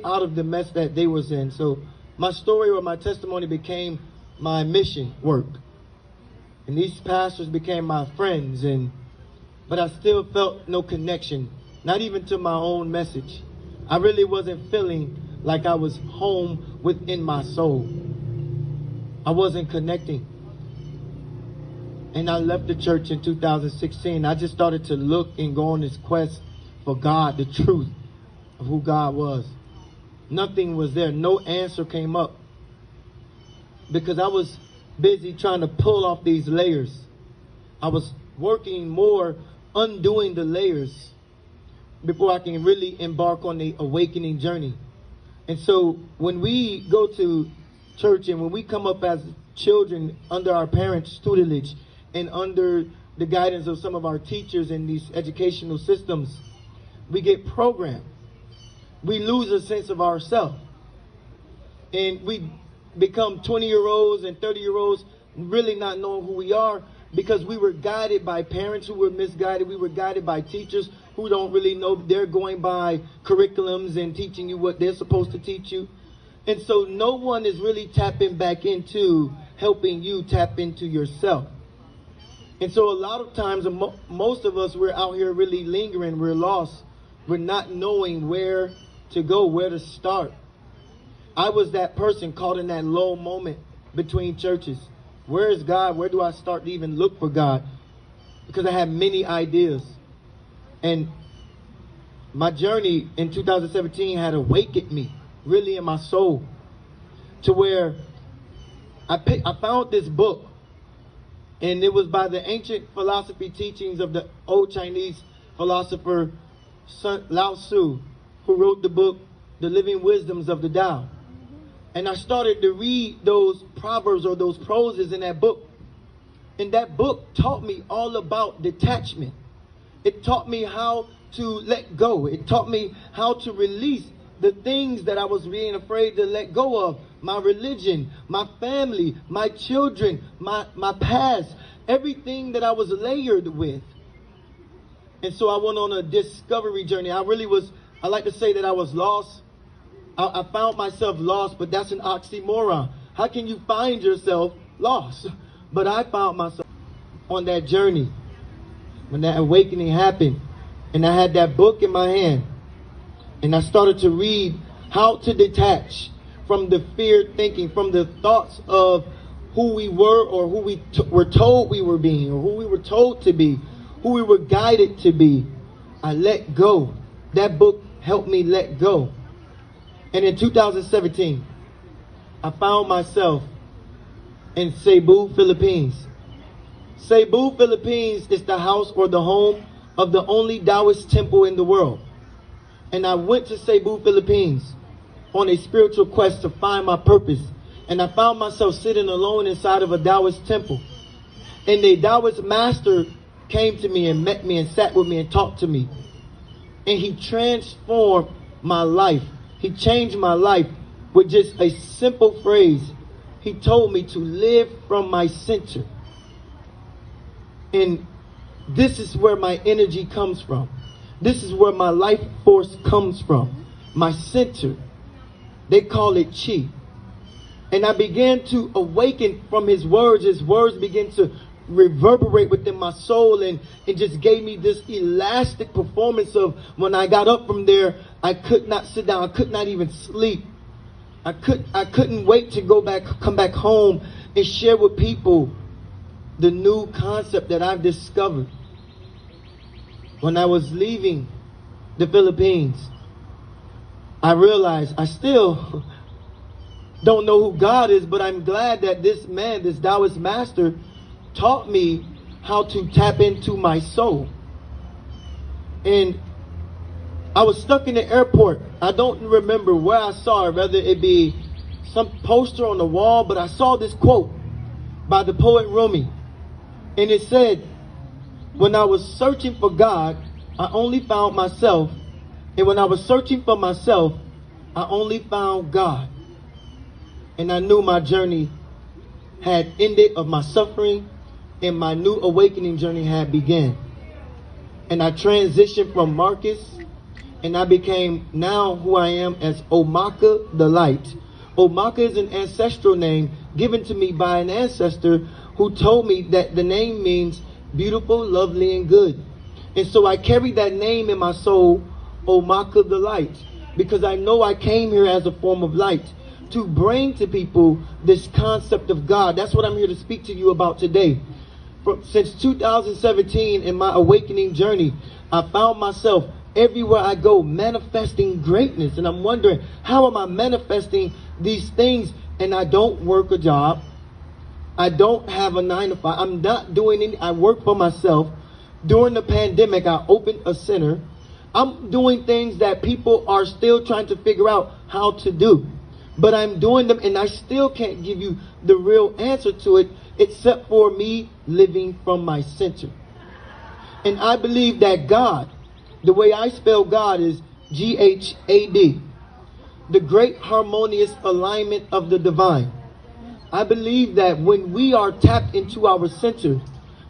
out of the mess that they was in. So my story or my testimony became my mission work. And these pastors became my friends, but I still felt no connection, not even to my own message. I really wasn't feeling like I was home within my soul. I wasn't connecting. And I left the church in 2016. I just started to look and go on this quest for God, the truth of who God was. Nothing was there. No answer came up. Because I was busy trying to pull off these layers. I was working more undoing the layers before I can really embark on the awakening journey. And so when we go to church and when we come up as children under our parents' tutelage and under the guidance of some of our teachers in these educational systems, we get programmed. We lose a sense of ourselves. And we become 20-year-olds and 30-year-olds really not knowing who we are because we were guided by parents who were misguided. We were guided by teachers who don't really know. They're going by curriculums and teaching you what they're supposed to teach you. And so no one is really tapping back into helping you tap into yourself. And so a lot of times, most of us, we're out here really lingering. We're lost. We're not knowing where to go, where to start. I was that person caught in that low moment between churches. Where is God? Where do I start to even look for God? Because I had many ideas. And my journey in 2017 had awakened me, really in my soul, to where I found this book. And it was by the ancient philosophy teachings of the old Chinese philosopher Lao Tzu, who wrote the book, The Living Wisdoms of the Tao. And I started to read those proverbs or those proses in that book. And that book taught me all about detachment. It taught me how to let go. It taught me how to release the things that I was being afraid to let go of. My religion, my family, my children, my past, everything that I was layered with. And so I went on a discovery journey. I like to say that I was lost. I found myself lost, but that's an oxymoron. How can you find yourself lost? But I found myself on that journey when that awakening happened. And I had that book in my hand. And I started to read how to detach from the fear thinking, from the thoughts of who we were or who we were told we were being, or who we were told to be, who we were guided to be. I let go. That book helped me let go. And in 2017, I found myself in Cebu, Philippines. Cebu, Philippines is the house or the home of the only Taoist temple in the world. And I went to Cebu, Philippines on a spiritual quest to find my purpose. And I found myself sitting alone inside of a Taoist temple. And a Taoist master came to me and met me and sat with me and talked to me. And he transformed my life. He changed my life with just a simple phrase. He told me to live from my center. And this is where my energy comes from. This is where my life force comes from. My center. They call it chi. And I began to awaken from his words. His words began to reverberate within my soul, and it just gave me this elastic performance of when I got up from there, I could not sit down. I could not even sleep. I couldn't wait to come back home and share with people the new concept that I've discovered. When I was leaving the Philippines, I realized I still don't know who God is, but I'm glad that this man, this Taoist master, taught me how to tap into my soul. And I was stuck in the airport. I don't remember where I saw it, whether it be some poster on the wall, but I saw this quote by the poet Rumi. And it said, when I was searching for God, I only found myself. And when I was searching for myself, I only found God. And I knew my journey had ended of my suffering, and my new awakening journey had begun. And I transitioned from Marcus and I became now who I am as Omaka the Light. Omaka is an ancestral name given to me by an ancestor who told me that the name means beautiful, lovely, and good. And so I carry that name in my soul, Omaka the Light, because I know I came here as a form of light to bring to people this concept of God. That's what I'm here to speak to you about today. Since 2017, in my awakening journey, I found myself everywhere I go manifesting greatness. And I'm wondering, how am I manifesting these things? And I don't work a job. I don't have a 9 to 5. I'm not doing any. I work for myself. During the pandemic, I opened a center. I'm doing things that people are still trying to figure out how to do. But I'm doing them, and I still can't give you the real answer to it, except for me living from my center. And I believe that God, the way I spell God is G-H-A-D, the great harmonious alignment of the divine. I believe that when we are tapped into our center,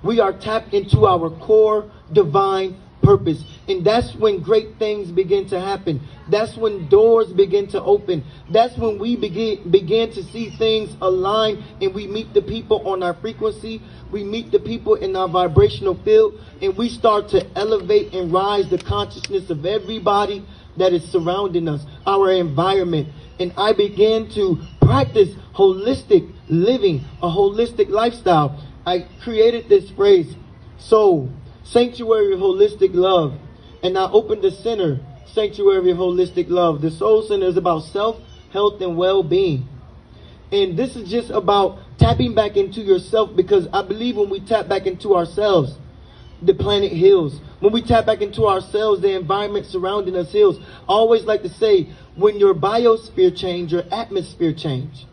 we are tapped into our core divine purpose. And that's when great things begin to happen. That's when doors begin to open. That's when we begin to see things align, and we meet the people on our frequency. We meet the people in our vibrational field, and we start to elevate and rise the consciousness of everybody that is surrounding us, our environment. And I began to practice holistic living, a holistic lifestyle. I created this phrase, soul, sanctuary of holistic love. And I opened the center, sanctuary of holistic love. The soul center is about self, health, and well-being. And this is just about tapping back into yourself, because I believe when we tap back into ourselves, the planet heals. When we tap back into ourselves, the environment surrounding us heals. I always like to say, when your biosphere change, your atmosphere change.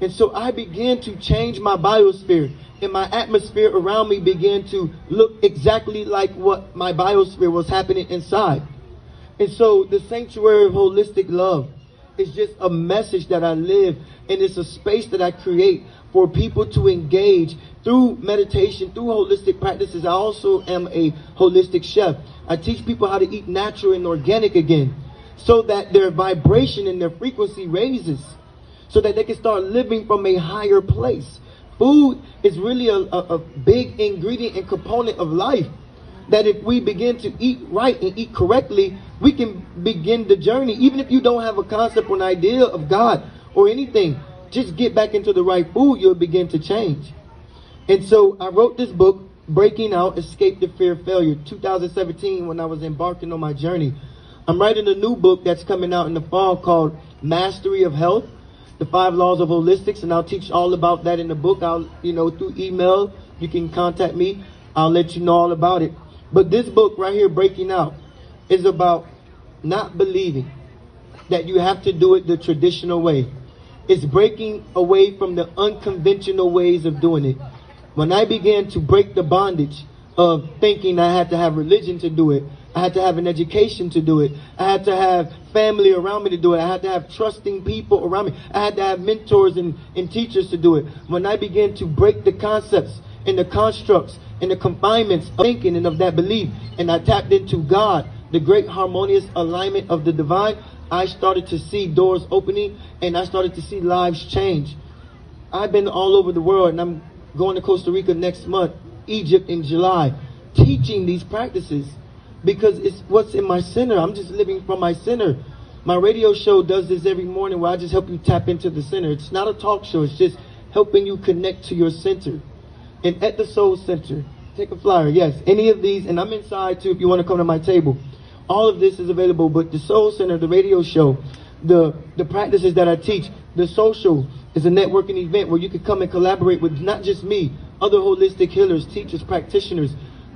And so I began to change my biosphere, and my atmosphere around me began to look exactly like what my biosphere was happening inside. And so the sanctuary of holistic love is just a message that I live, and it's a space that I create for people to engage through meditation, through holistic practices. I also am a holistic chef. I teach people how to eat natural and organic again, so that their vibration and their frequency raises, so that they can start living from a higher place. Food is really a big ingredient and component of life, that if we begin to eat right and eat correctly, we can begin the journey. Even if you don't have a concept or an idea of God or anything, just get back into the right food, you'll begin to change. And so I wrote this book, Breaking Out, Escape the Fear of Failure, 2017, when I was embarking on my journey. I'm writing a new book that's coming out in the fall called Mastery of Health, the 5 Laws of Holistics, and I'll teach all about that in the book. I'll, through email, you can contact me. I'll let you know all about it. But this book right here, Breaking Out, is about not believing that you have to do it the traditional way. It's breaking away from the unconventional ways of doing it. When I began to break the bondage of thinking I had to have religion to do it, I had to have an education to do it, I had to have family around me to do it, I had to have trusting people around me, I had to have mentors and teachers to do it. When I began to break the concepts and the constructs and the confinements of thinking and of that belief, and I tapped into God, the great harmonious alignment of the divine, I started to see doors opening, and I started to see lives change. I've been all over the world, and I'm going to Costa Rica next month, Egypt in July, teaching these practices, because it's what's in my center. I'm just living from my center. My radio show does this every morning, where I just help you tap into the center. It's not a talk show. It's just helping you connect to your center. And at the Soul Center, take a flyer. Yes, any of these. And I'm inside too if you want to come to my table. All of this is available. But the Soul Center, the radio show, the practices that I teach, the social is a networking event where you can come and collaborate with not just me, other holistic healers, teachers, practitioners,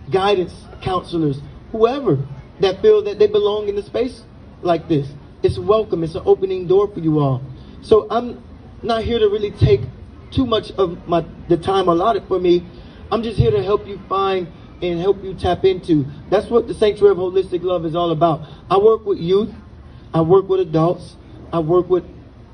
guidance counselors, whoever that feel that they belong in a space like this. It's welcome. It's an opening door for you all. So I'm not here to really take too much of the time allotted for me. I'm just here to help you find and help you tap into. That's what the Sanctuary of Holistic Love is all about. I work with youth. I work with adults. I work with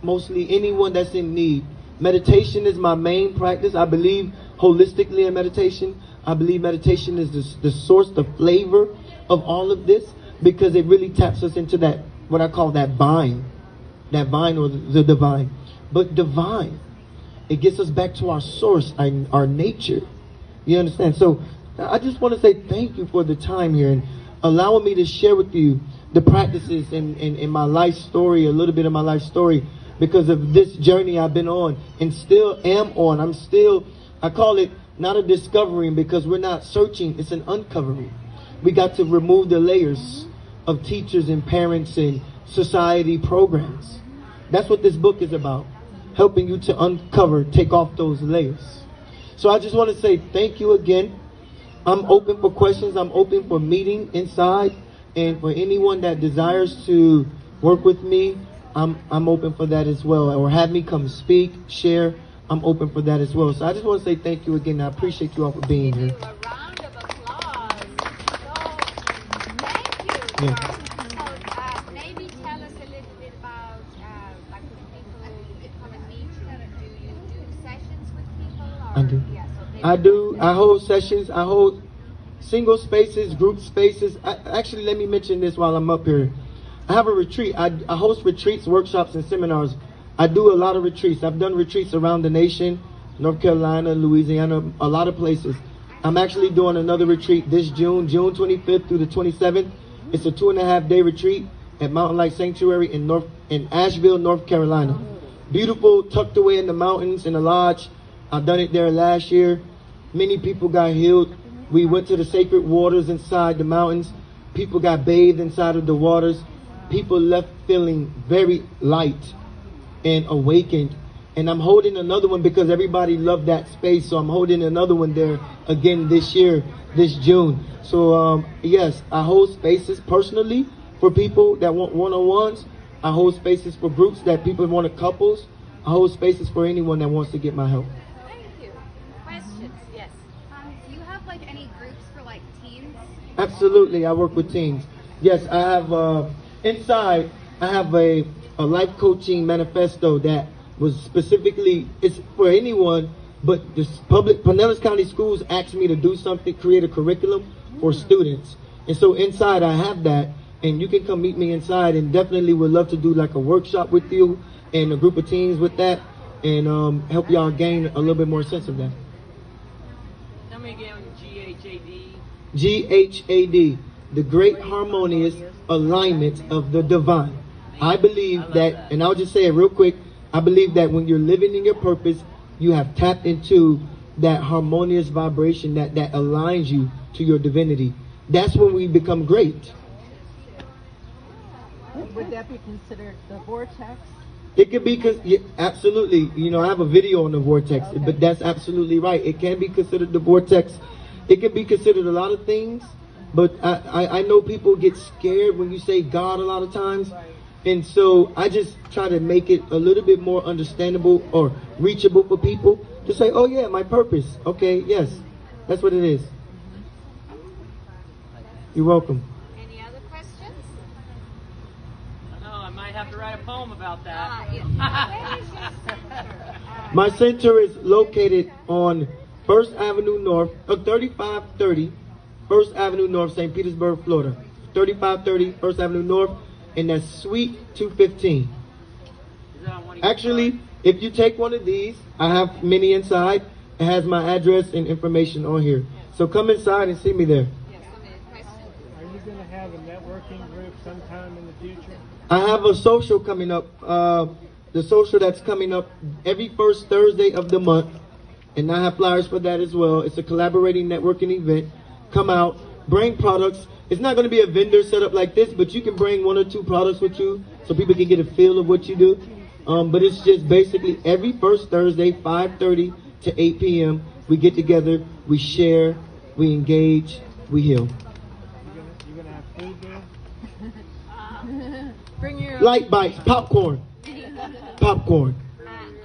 mostly anyone that's in need. Meditation is my main practice. I believe holistically in meditation. I believe meditation is the source, the flavor of all of this. because it really taps us into that, what I call that vine or the divine. But divine, it gets us back to our source, our nature. You understand? So I just want to say thank you for the time here and allowing me to share with you the practices in my life story, a little bit of my life story, because of this journey I've been on and still am on. I call it not a discovering, because we're not searching, it's an uncovering. We got to remove the layers of teachers and parents and society programs. That's what this book is about, helping you to uncover, take off those layers. So I just want to say thank you again. I'm open for questions. I'm open for meeting inside. And for anyone that desires to work with me, I'm open for that as well. Or have me come speak, share. I'm open for that as well. So I just want to say thank you again. I appreciate you all for being here. A round of applause. So, thank you. Yeah. So, maybe tell us a little bit about, like when people come and meet you, do you do sessions with people? Or, I do. Yeah, so I do. I hold sessions. I hold single spaces, group spaces. Actually, let me mention this while I'm up here. I have a retreat. I host retreats, workshops, and seminars. I do a lot of retreats. I've done retreats around the nation, North Carolina, Louisiana, a lot of places. I'm actually doing another retreat this June 25th through the 27th. It's a 2.5-day retreat at Mountain Light Sanctuary in Asheville, North Carolina. Beautiful, tucked away in the mountains in a lodge. I've done it there last year. Many people got healed. We went to the sacred waters inside the mountains. People got bathed inside of the waters. People left feeling very light and awakened. And I'm holding another one because everybody loved that space. So I'm holding another one there again this year, this June. So yes, I hold spaces personally for people that want one-on-ones. I hold spaces for groups that people want couples. I hold spaces for anyone that wants to get my help. Thank you. Questions? Yes. Do you have like any groups for like teens? Absolutely, I work with teens. Yes, I have inside. I have a life coaching manifesto that was specifically, it's for anyone, but the Pinellas County Schools asked me to do something, create a curriculum for students. And so inside I have that, and you can come meet me inside, and definitely would love to do like a workshop with you and a group of teens with that, and help y'all gain a little bit more sense of that. Tell me again, GHAD. GHAD, the great harmonious alignment of the divine. I believe that, and I'll just say it real quick, I believe that when you're living in your purpose, you have tapped into that harmonious vibration that aligns you to your divinity. That's when we become great. Would that be considered the vortex? It could be, yeah, absolutely. You know, I have a video on the vortex, Okay. but that's absolutely right. It can be considered the vortex. It can be considered a lot of things, but I know people get scared when you say God a lot of times. And so I just try to make it a little bit more understandable or reachable for people to say, oh yeah, my purpose. Okay, yes, that's what it is. You're welcome. Any other questions? I know, I might have to write a poem about that. Yes. Where is your center? My center is located on 1st Avenue North, 3530 1st Avenue North, St. Petersburg, Florida. 3530 1st Avenue North, and that's Suite 215. Is that on one of your Actually, cards? if you take one of these, I have many inside. It has my address and information on here. So come inside and see me there. Yes, question. Are you going to have a networking group sometime in the future? I have a social coming up. The social that's coming up every first Thursday of the month. And I have flyers for that as well. It's a collaborating networking event. Come out, bring products. It's not going to be a vendor setup like this, but you can bring 1 or 2 products with you so people can get a feel of what you do. But it's just basically every first Thursday, 5:30 to 8 p.m. We get together, we share, we engage, we heal. You gonna have food there? Bring your Light bites, popcorn. Popcorn.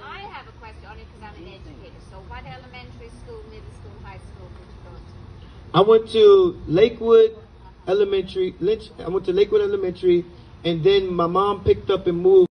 I have a question only because I'm an educator. So what elementary school, middle school, high school did you go to? I went to Lakewood Elementary, and then my mom picked up and moved